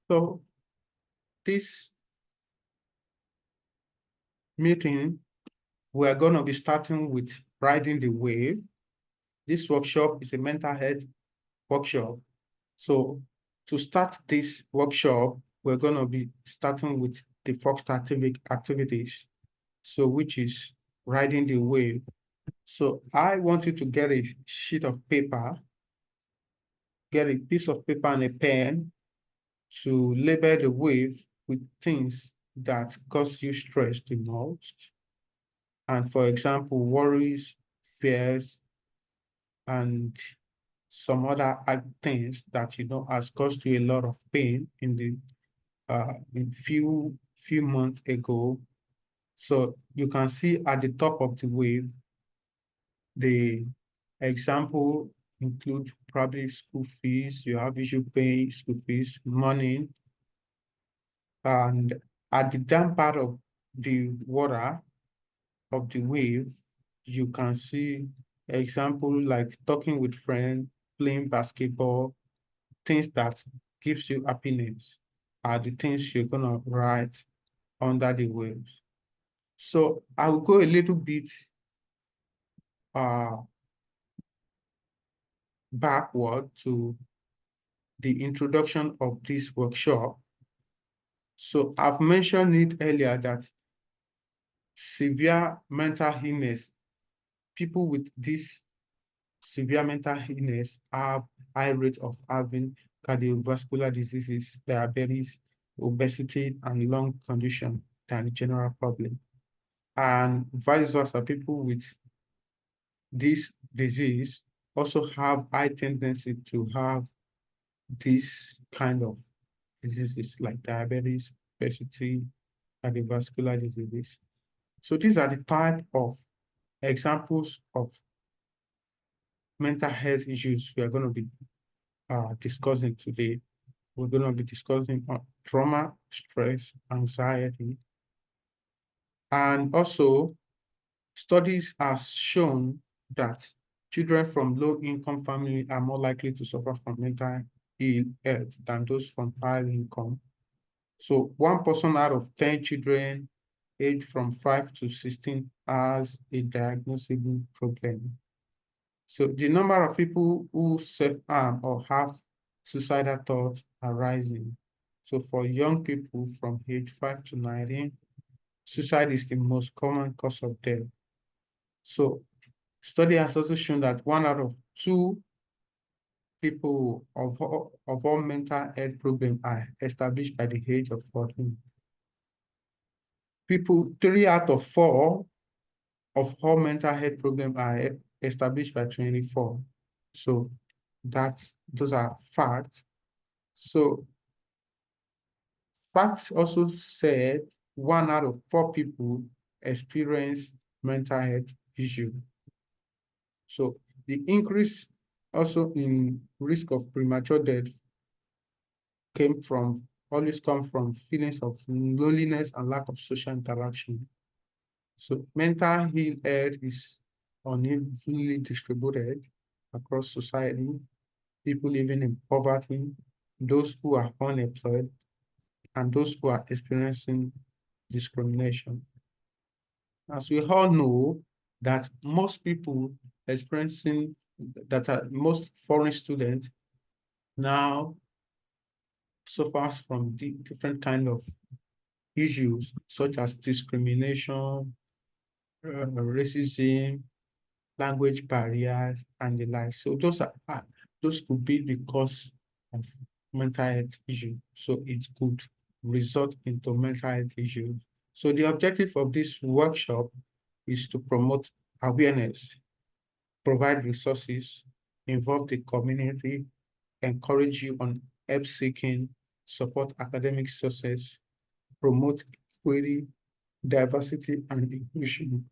So this meeting, we're going to be starting with riding the wave. This workshop is a mental health workshop. So to start this workshop, we're going to be starting with the first activities, so which is riding the wave. So I want you to get a sheet of paper, get a piece of paper and a pen to label the wave with things that cause you stress the most. And for example, worries, fears, and some other things that you know has caused you a lot of pain in few months ago. So you can see at the top of the wave, the example include probably school fees, you have issue paying school fees, money, and at the down part of the water of the wave, you can see example like talking with friends, playing basketball, things that gives you happiness are the things you're gonna write under the waves. So I will go a little bit uh, backward to the introduction of this workshop. So I've mentioned it earlier that severe mental illness, people with this severe mental illness have high rate of having cardiovascular diseases, diabetes, obesity, and lung condition than the general public. And vice versa, people with this disease also have high tendency to have this kind of diseases like diabetes, obesity, cardiovascular diseases. So these are the type of examples of mental health issues we are going to be discussing today. We're going to be discussing trauma, stress, anxiety, and also studies have shown that children from low-income families are more likely to suffer from mental ill health than those from high income. So 1 person out of 10 children aged from 5 to 16 has a diagnosable problem. So the number of people who self-harm or have suicidal thoughts are rising. So for young people from age 5 to 19, suicide is the most common cause of death. So study has also shown that 1 out of 2 people of all mental health problems are established by the age of 14. 3 out of 4 of all mental health problems are established by 24. So those are facts. So facts also said 1 out of 4 people experience mental health issue. So the increase also in risk of premature death always come from feelings of loneliness and lack of social interaction. So mental health is unevenly distributed across society, people living in poverty, those who are unemployed, and those who are experiencing discrimination. As we all know, that most people experiencing that are most foreign students now suffers from different kind of issues such as discrimination, racism, language barriers, and the like. So those could be the cause of mental health issue. So it could result into mental health issues. So the objective of this workshop is to promote awareness, provide resources, involve the community, encourage you on help seeking, support academic success, promote equity, diversity, and inclusion,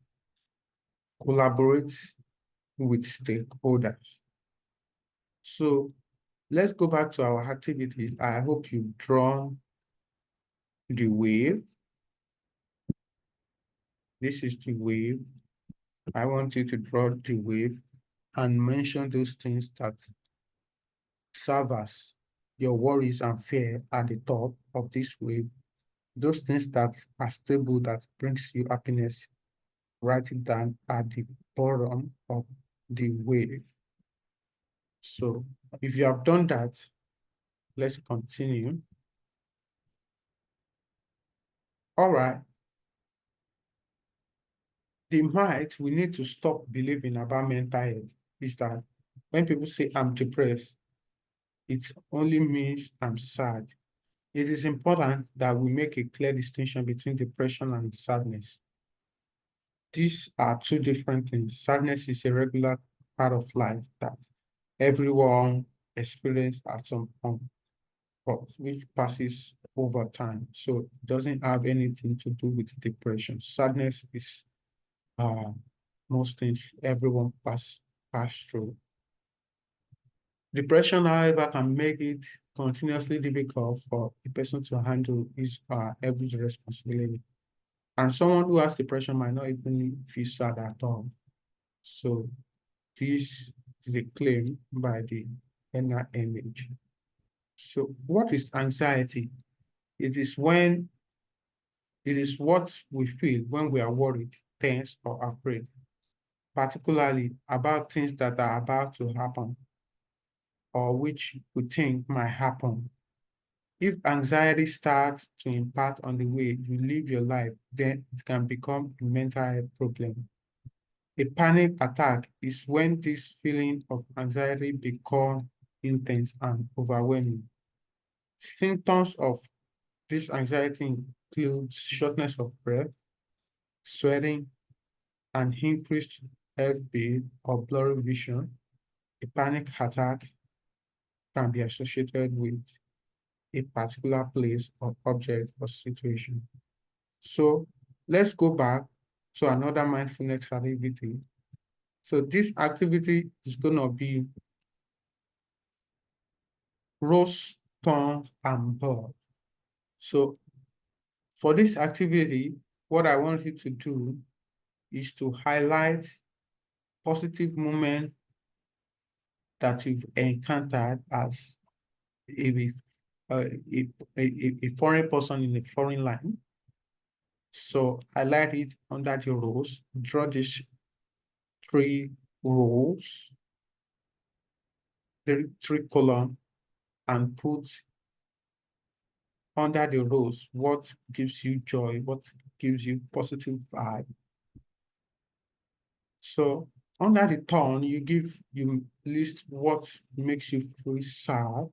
collaborate with stakeholders. So let's go back to our activities. I hope you've drawn the wave. This is the wave. I want you to draw the wave and mention those things that serve as your worries and fear at the top of this wave. Those things that are stable, that brings you happiness, write it down at the bottom of the wave. So if you have done that, let's continue. All right. The myth we need to stop believing about mental health is that when people say I'm depressed, it only means I'm sad. It is important that we make a clear distinction between depression and sadness. These are two different things. Sadness is a regular part of life that everyone experiences at some point, but which passes over time. So it doesn't have anything to do with depression. Sadness is most things everyone pass through. Depression, however, can make it continuously difficult for a person to handle his every responsibility. And someone who has depression might not even feel sad at all. So this is a claim by the NIMH. So what is anxiety? It is when it is what we feel when we are worried, tense, or afraid, particularly about things that are about to happen or which we think might happen. If anxiety starts to impact on the way you live your life, then it can become a mental health problem. A panic attack is when this feeling of anxiety becomes intense and overwhelming. Symptoms of this anxiety include shortness of breath, sweating, and increased heartbeat or blurry vision. A panic attack can be associated with a particular place or object or situation. So let's go back to another mindfulness activity. So this activity is going to be roast, tongue, and bird. So for this activity, what I want you to do is to highlight positive moment that you've encountered as a, a foreign person in a foreign land. So highlight it under the rows, draw these three rows, the three column, and put under the rows what gives you joy, what gives you positive vibe. So under the tone, you list what makes you feel sad.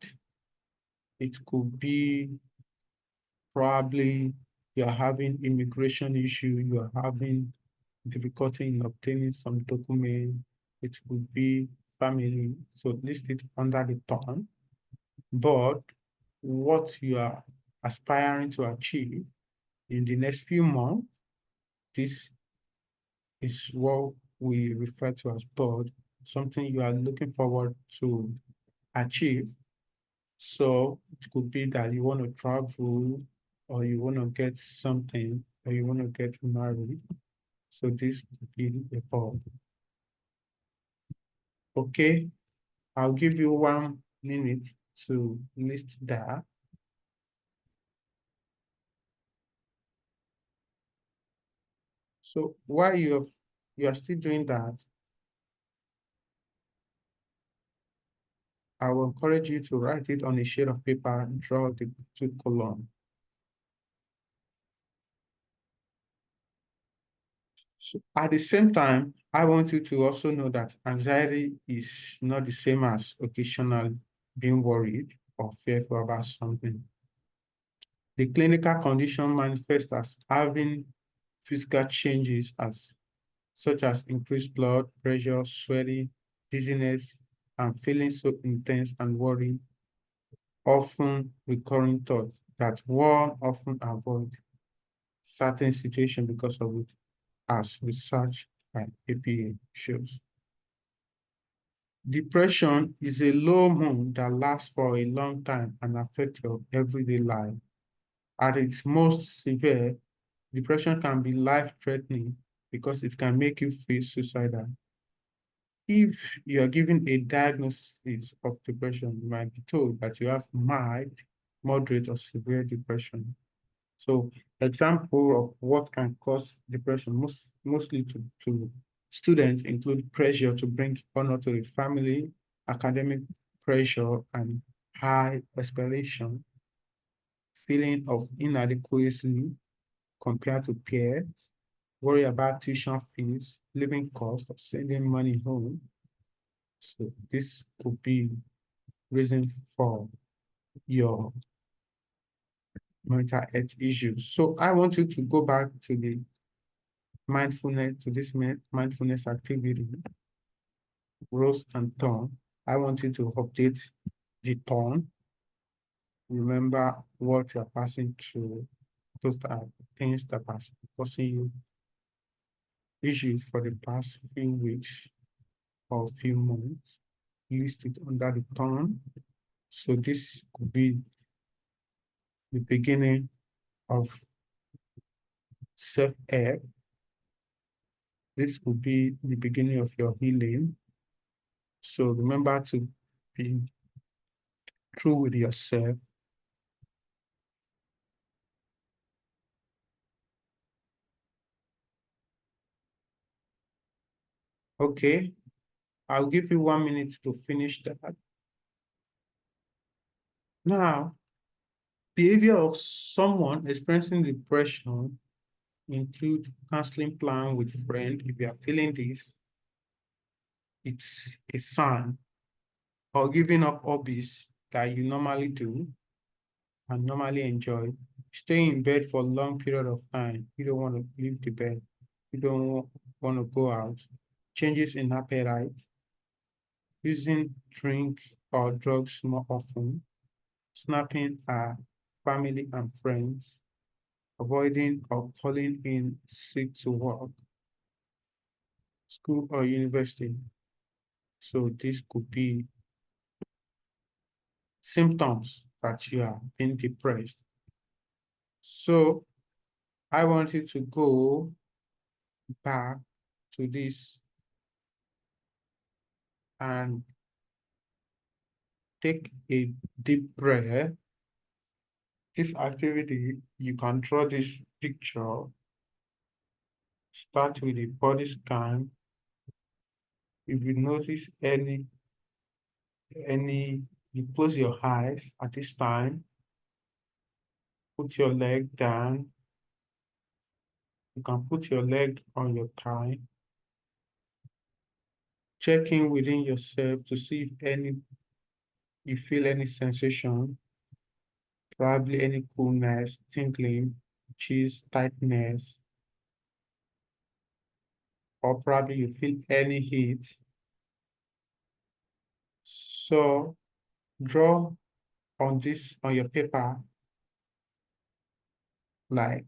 It could be probably you're having immigration issue, you're having difficulty in obtaining some document. It could be family. So list it under the tone. But what you are aspiring to achieve in the next few months, this is what we refer to as board, something you are looking forward to achieve. So it could be that you want to travel or you want to get something or you want to get married. So this could be a board. Okay, I'll give you 1 minute to list that. So while you are still doing that, I will encourage you to write it on a sheet of paper and draw the two columns. So at the same time, I want you to also know that anxiety is not the same as occasional being worried or fearful about something. The clinical condition manifests as having physical changes such as increased blood pressure, sweating, dizziness, and feeling so intense and worried, often recurring thoughts that one often avoid certain situations because of it, as research by APA shows. Depression is a low mood that lasts for a long time and affects your everyday life. At its most severe, depression can be life-threatening because it can make you feel suicidal. If you are given a diagnosis of depression, you might be told that you have mild, moderate, or severe depression. So, example of what can cause depression mostly to students include pressure to bring honor to the family, academic pressure, and high aspiration, feeling of inadequacy compared to peers, worry about tuition fees, living costs, or sending money home. So this could be reason for your mental health issues. So I want you to go back to the mindfulness, to this mindfulness activity, roast and turn. I want you to update the tone. Remember what you're passing through. Those are things that are causing you issues for the past few weeks or few months. List it under the tone. So this could be the beginning of self-help. This could be the beginning of your healing. So remember to be true with yourself. Okay, I'll give you 1 minute to finish that. Now, behavior of someone experiencing depression include counseling plan with friend. If you are feeling this, it's a sign, or giving up hobbies that you normally do and normally enjoy. Stay in bed for a long period of time. You don't want to leave the bed. You don't want to go out. Changes in appetite, using drink or drugs more often, snapping at family and friends, avoiding or calling in sick to work, school or university. So this could be symptoms that you are being depressed. So I want you to go back to this and take a deep breath. This activity, you can draw this picture. Start with a body scan. If you notice any, you close your eyes at this time, put your leg down. You can put your leg on your thigh. Check in within yourself to see if you feel any sensation, probably any coolness, tingling, chills, tightness, or probably you feel any heat. So draw on your paper, like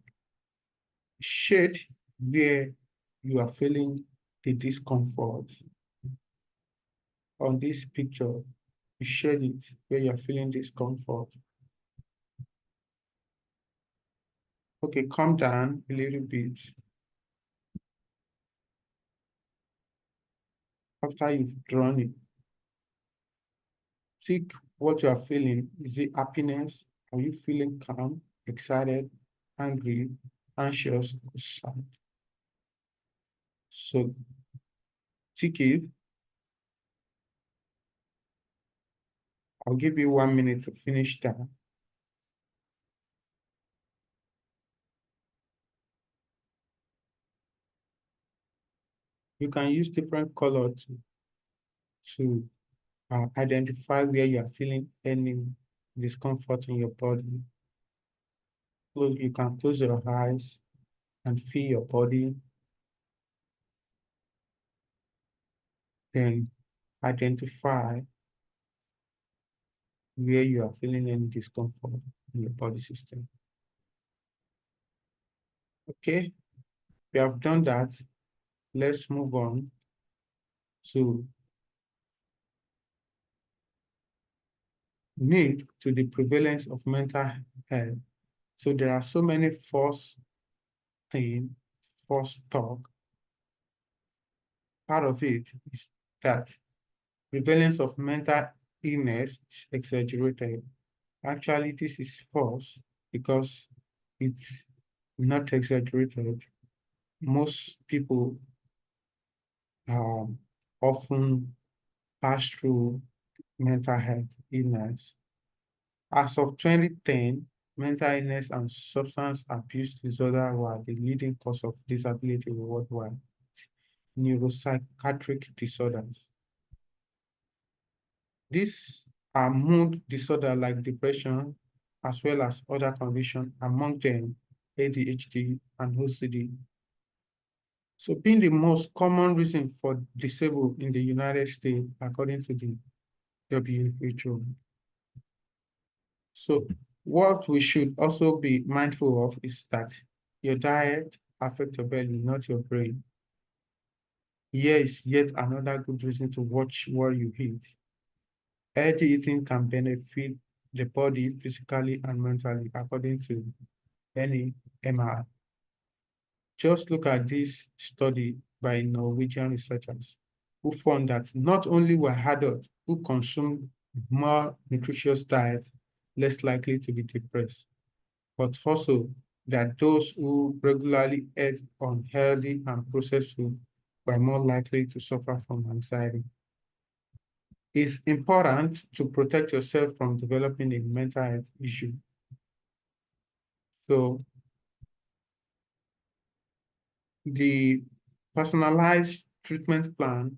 shade where you are feeling the discomfort. On this picture, you shade it where you're feeling discomfort. Okay, calm down a little bit. After you've drawn it, see what you are feeling. Is it happiness? Are you feeling calm, excited, angry, anxious, or sad? So tick it. I'll give you 1 minute to finish that. You can use different color to identify where you are feeling any discomfort in your body. You can close your eyes and feel your body, then identify where you are feeling any discomfort in your body system. Okay, we have done that. Let's move on to need to the prevalence of mental health. So there are so many false things, false talk. Part of it is that prevalence of mental illness is exaggerated. Actually, this is false because it's not exaggerated. Most people often pass through mental health illness. As of 2010, mental illness and substance abuse disorder were the leading cause of disability worldwide. Neuropsychiatric disorders. These are mood disorder like depression, as well as other conditions, among them ADHD and OCD. So being the most common reason for disabled in the United States, according to the WHO. So what we should also be mindful of is that your diet affects your belly, not your brain. Here is yet another good reason to watch what you eat. Healthy eating can benefit the body physically and mentally, according to any MR. Just look at this study by Norwegian researchers who found that not only were adults who consumed more nutritious diet less likely to be depressed, but also that those who regularly ate unhealthy and processed food were more likely to suffer from anxiety. It's important to protect yourself from developing a mental health issue. So the personalized treatment plan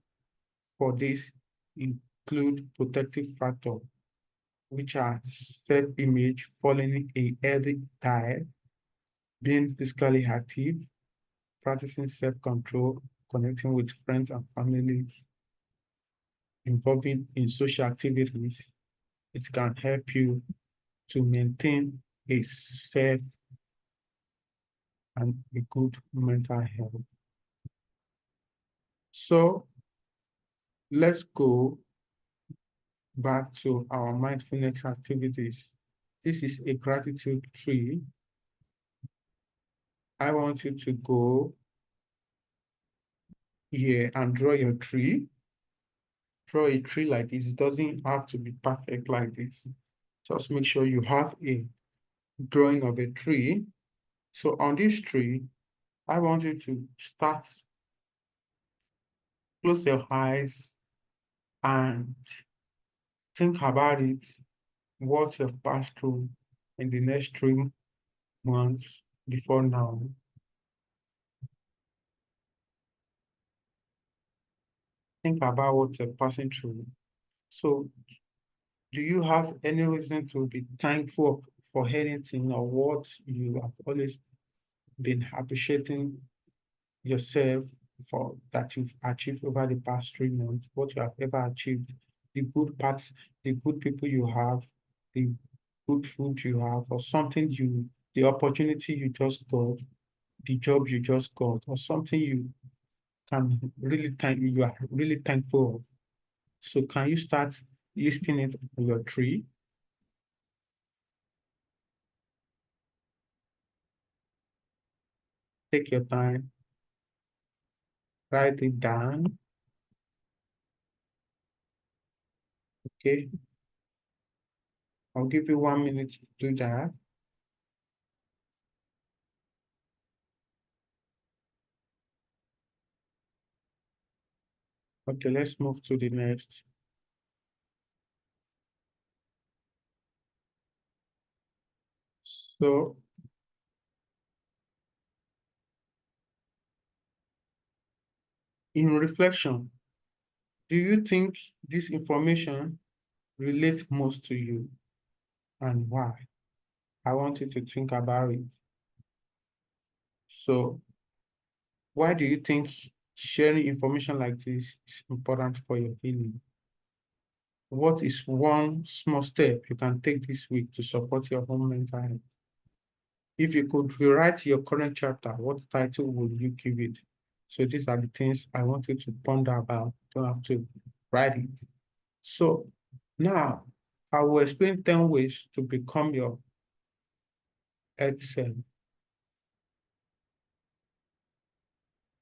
for this include protective factors, which are self-image, following a healthy diet, being physically active, practicing self-control, connecting with friends and family, involving in social activities. It can help you to maintain a safe and a good mental health. So let's go back to our mindfulness activities. This is a gratitude tree. I want you to go here and draw your tree. Draw a tree like this. It doesn't have to be perfect like this. Just make sure you have a drawing of a tree. So on this tree, I want you to start, close your eyes and think about it, what you've passed through in the next 3 months before now. Think about what you're passing through. So do you have any reason to be thankful for anything or what you have always been appreciating yourself for that you've achieved over the past 3 months, what you have ever achieved, the good parts, the good people you have, the good food you have, or something the opportunity you just got, the job you just got, or something you are really thankful of. So can you start listing it on your tree? Take your time, write it down. Okay, I'll give you 1 minute to do that. Okay, let's move to the next. So in reflection, do you think this information relates most to you and why? I want you to think about it. So why do you think sharing information like this is important for your healing? What is one small step you can take this week to support your own mental health? If you could rewrite your current chapter, what title would you give it? So these are the things I want you to ponder about. You don't have to write it. So now I will explain 10 ways to become your health self.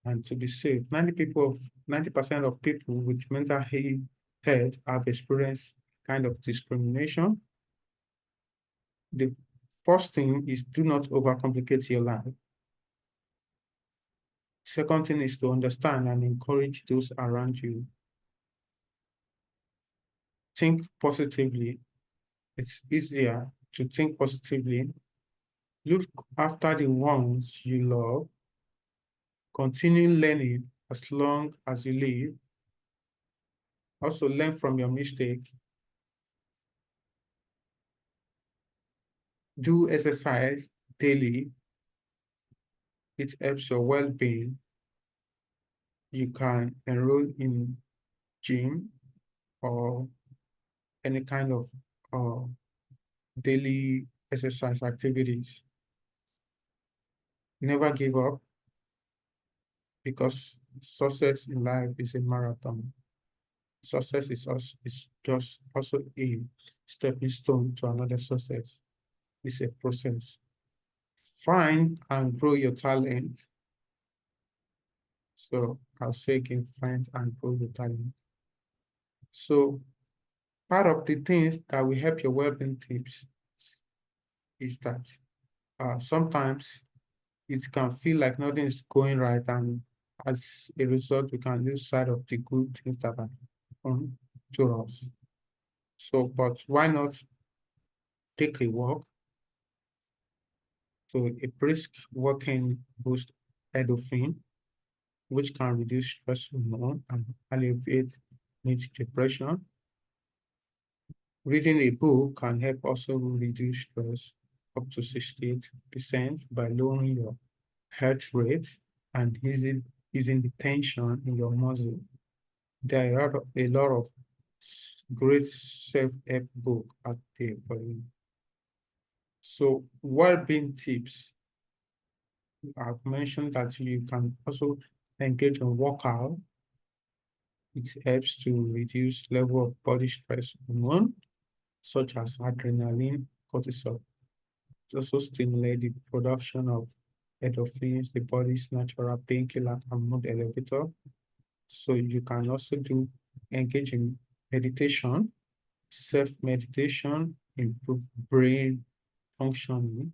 and to be safe. 90% of people with mental health have experienced kind of discrimination. The first thing is do not overcomplicate your life. Second thing is to understand and encourage those around you. Think positively. It's easier to think positively. Look after the ones you love. Continue learning as long as you live. Also learn from your mistake. Do exercise daily. It helps your well-being. You can enroll in gym or any kind of uh, daily exercise activities. Never give up because success in life is a marathon. Success is just also a stepping stone to another success. It's a process. Find and grow your talent. So I'll say again, find and grow your talent. So part of the things that will help your well-being tips is that sometimes it can feel like nothing is going right, and as a result, we can lose sight of the good things that are on to us. So, but why not take a walk? So a brisk walking boosts endorphin, which can reduce stress hormone and alleviate major depression. Reading a book can help also reduce stress up to 68% by lowering your heart rate and easing the tension in your muscle. There are a lot of great self-help book out there for you. So well-being tips, I've mentioned that you can also engage in workout. It helps to reduce level of body stress hormone, such as adrenaline, cortisol. It also stimulates the production of endorphins, the body's natural painkiller and mood elevator. So you can also engage in meditation, self-meditation, improve brain functioning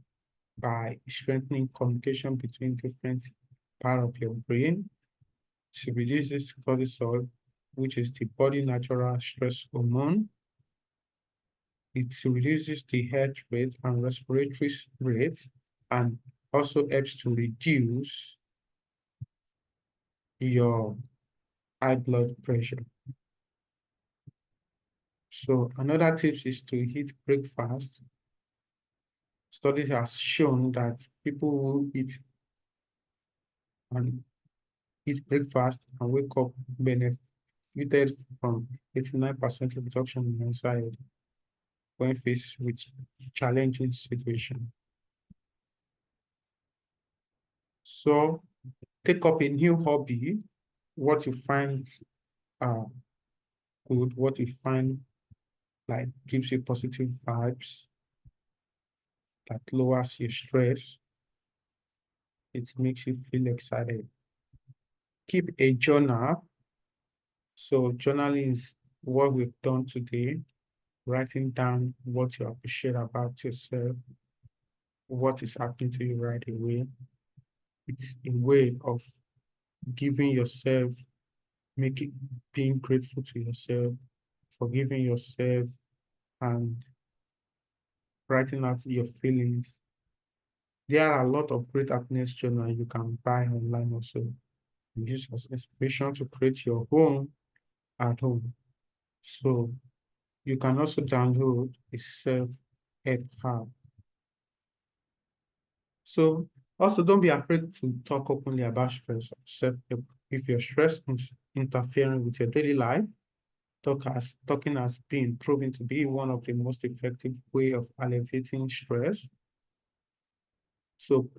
by strengthening communication between different parts of your brain. It reduces cortisol, which is the body natural stress hormone. It reduces the heart rate and respiratory rate and also helps to reduce your high blood pressure. So another tip is to eat breakfast. Studies have shown that people who and eat breakfast and wake up benefited from 89% reduction in anxiety when faced with challenging situations. So take up a new hobby, what you find uh, good, what you find like gives you positive vibes, that lowers your stress, it makes you feel excited. Keep a journal. So journaling is what we've done today, writing down what you appreciate about yourself, what is happening to you right away. It's a way of giving yourself, making being grateful to yourself, forgiving yourself, and writing out your feelings. There are a lot of great happiness journal you can buy online also. Use as inspiration to create your own at home. So you can also download a self-help app. So also don't be afraid to talk openly about stress or self-help. If your stress is interfering with your daily life, talking has been proven to be one of the most effective way of alleviating stress. So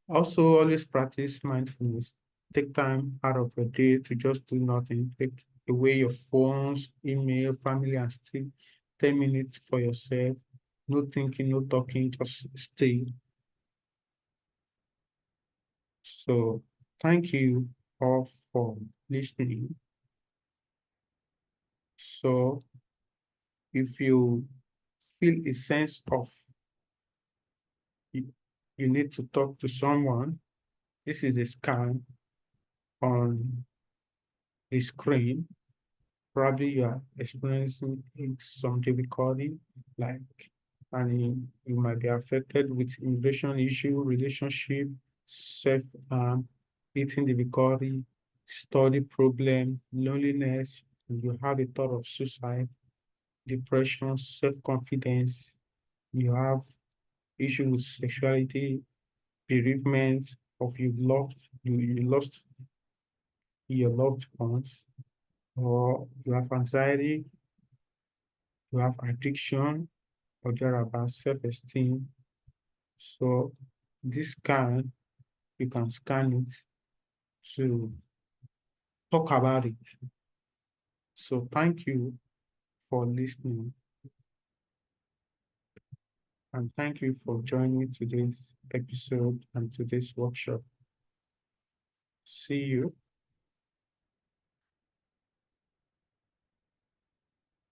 also always practice mindfulness. Take time out of your day to just do nothing. Take away your phones, email, family, and still 10 minutes for yourself. No thinking, no talking, just stay. So thank you. all for listening. So if you feel a sense of you, you need to talk to someone, this is a scan on the screen. Probably you are experiencing some difficulty, like, and you might be affected with immigration issue, relationship, self eating difficulty, study problem, loneliness, and you have a thought of suicide, depression, self-confidence, you have issue with sexuality, bereavement of you lost your loved ones, or you have anxiety, you have addiction, or thereabout self-esteem. So this scan, you can scan it to talk about it. So thank you for listening, and thank you for joining today's episode and today's workshop. See you.